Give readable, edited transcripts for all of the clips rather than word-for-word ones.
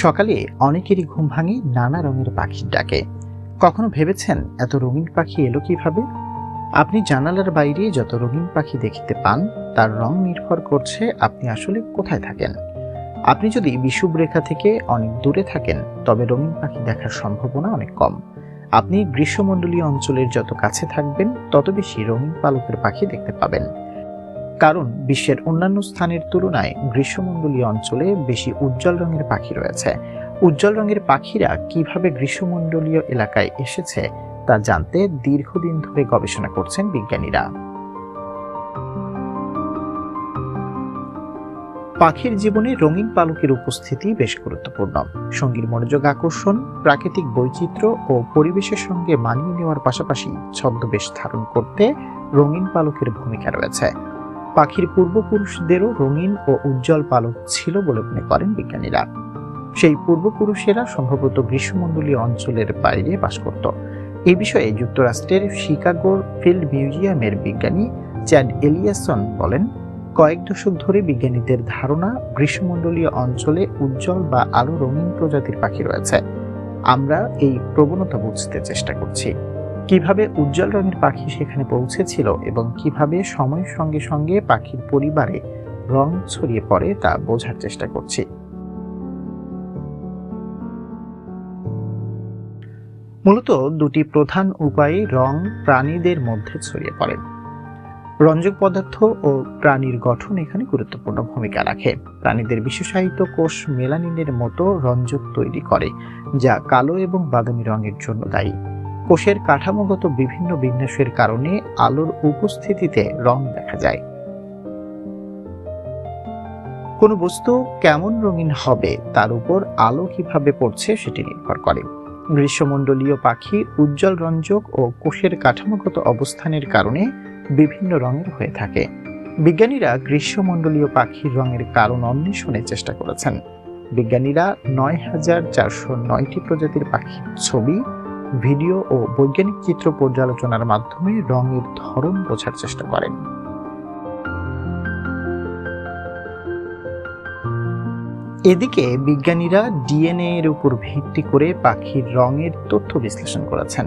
সকালে অনেকেরই ঘুম ভাঙে নানা রঙের পাখির ডাকে। কখনো ভেবেছেন এত রঙিন পাখি এলো কিভাবে? আপনি জানালার বাইরে যত রঙিন পাখি দেখতে পান তার রং নির্ভর করছে আপনি আসলে কোথায় থাকেন। আপনি যদি বিষুবরেখা থেকে অনেক দূরে থাকেন তবে রঙিন পাখি দেখার সম্ভাবনা অনেক কম। আপনি গ্রীষ্মমণ্ডলীয় অঞ্চলের যত কাছে থাকবেন তত বেশি রঙিন পালকের পাখি দেখতে পাবেন, কারণ বিশ্বের অন্যান্য স্থানের তুলনায় গ্রীষ্মমণ্ডলীয় অঞ্চলে বেশি উজ্জ্বল রঙের পাখি রয়েছে। উজ্জ্বল রঙের পাখিরা কিভাবে গ্রীষ্মমণ্ডলীয় এলাকায় এসেছে তা জানতে দীর্ঘদিন ধরে গবেষণা করছেন বিজ্ঞানীরা। পাখির জীবনে রঙিন পালকের উপস্থিতি বেশ গুরুত্বপূর্ণ। সঙ্গীর মনোযোগ আকর্ষণ, প্রাকৃতিক বৈচিত্র্য ও পরিবেশের সঙ্গে মানিয়ে নেওয়ার পাশাপাশি ছদ্মবেশ ধারণ করতে রঙিন পালকের ভূমিকা রয়েছে। পাখির পূর্বপুরুষদেরও রঙিন ও উজ্জ্বল পালক ছিল বলে মনে করেন বিজ্ঞানীরা। সেই পূর্বপুরুষেরা সম্ভবত গ্রীষ্মমণ্ডলীয় অঞ্চলের বাইরে বাস করত। এই বিষয়ে যুক্তরাষ্ট্রের শিকাগোর ফিল্ড মিউজিয়ামের বিজ্ঞানী চ্যাড এলিয়াসন বলেন, কয়েক দশক ধরে বিজ্ঞানীদের ধারণা গ্রীষ্মমণ্ডলীয় অঞ্চলে উজ্জ্বল বা আরো রঙিন প্রজাতির পাখি রয়েছে। আমরা এই প্রবণতা বুঝতে চেষ্টা করছি। কিভাবে উজ্জ্বল রঙের পাখি সেখানে পৌঁছেছিল এবং কিভাবে সময়ের সঙ্গে সঙ্গে পাখির পরিবারে রং ছড়িয়ে পড়ে তা বোঝার চেষ্টা করছি। মূলত দুটি প্রধান উপায়ে রং প্রাণীদের মধ্যে ছড়িয়ে পড়ে। রঞ্জক পদার্থ ও প্রাণীর গঠন এখানে গুরুত্বপূর্ণ ভূমিকা রাখে। প্রাণীদের বিশেষায়িত কোষ মেলানিনের মতো রঞ্জক তৈরি করে, যা কালো এবং বাদামি রঙের জন্য দায়ী। কোষের কাঠামোগত বিভিন্ন বিন্যাসের কারণে আলোর উপস্থিতিতে রং দেখা যায়। কোনো বস্তু কেমন রঙিন হবে তার উপর আলো কিভাবে পড়ছে সেটি নির্ভর করে। গ্রীষ্মমণ্ডলীয় পাখি উজ্জ্বল রঞ্জক ও কোষের কাঠামোগত অবস্থানের কারণে বিভিন্ন রঙের হয়ে থাকে। বিজ্ঞানীরা গ্রীষ্মমণ্ডলীয় পাখির রঙের কারণ অন্বেষণের চেষ্টা করেছেন। বিজ্ঞানীরা ৯,৪০৯টি প্রজাতির পাখির ছবি, ভিডিও ও বৈজ্ঞানিক চিত্র পর্যালোচনার মাধ্যমে রঙের ধরন বোঝার চেষ্টা করেন। এদিকে বিজ্ঞানীরা ডিএনএ এর উপর ভিত্তি করে পাখির রঙের তথ্য বিশ্লেষণ করেছেন।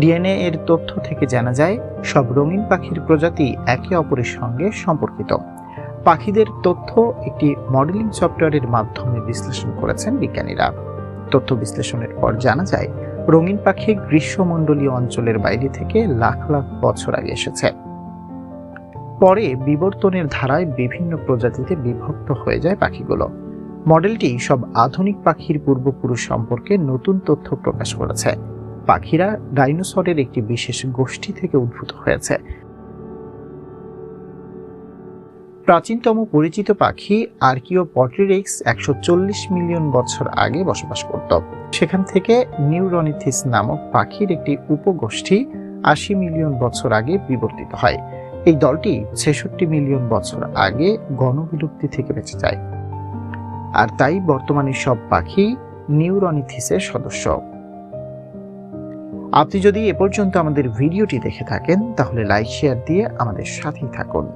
ডিএনএ এর তথ্য থেকে জানা যায় সব রঙিন পাখির প্রজাতি একে অপরের সঙ্গে সম্পর্কিত। পাখিদের তথ্য একটি মডেলিং সফটওয়্যারের মাধ্যমে বিশ্লেষণ করেছেন বিজ্ঞানীরা। তথ্য বিশ্লেষণের পর জানা যায় রঙিন পাখি গ্রীষ্মমণ্ডলীয় অঞ্চলের বাইরে থেকে লাখ লাখ বছর আগে এসেছে। পরে বিবর্তনের ধারায় বিভিন্ন প্রজাতিতে বিভক্ত হয়ে যায় পাখিগুলো। মডেলটি সব আধুনিক পাখির পূর্বপুরুষ সম্পর্কে নতুন তথ্য প্রকাশ করেছে। পাখিরা ডাইনোসরের একটি বিশেষ গোষ্ঠী থেকে উদ্ভূত হয়েছে। প্রাচীনতম পরিচিত পাখি আর্কিওপটেরিক্স ১৪০ মিলিয়ন বছর আগে বসবাস করত। সেখান থেকে নিউরনিথিস নামক পাখির একটি উপগোষ্ঠী ৮০ মিলিয়ন বছর আগে বিবর্তিত হয়। এই দলটি ৬৬ মিলিয়ন বছর আগে গণবিলুপ্তি থেকে বেঁচে যায়। আর তাই বর্তমানে সব পাখি নিউরনিথিসের সদস্য। আপনি যদি এ পর্যন্ত আমাদের ভিডিওটি দেখে থাকেন তাহলে লাইক শেয়ার দিয়ে আমাদের সাথেই থাকুন।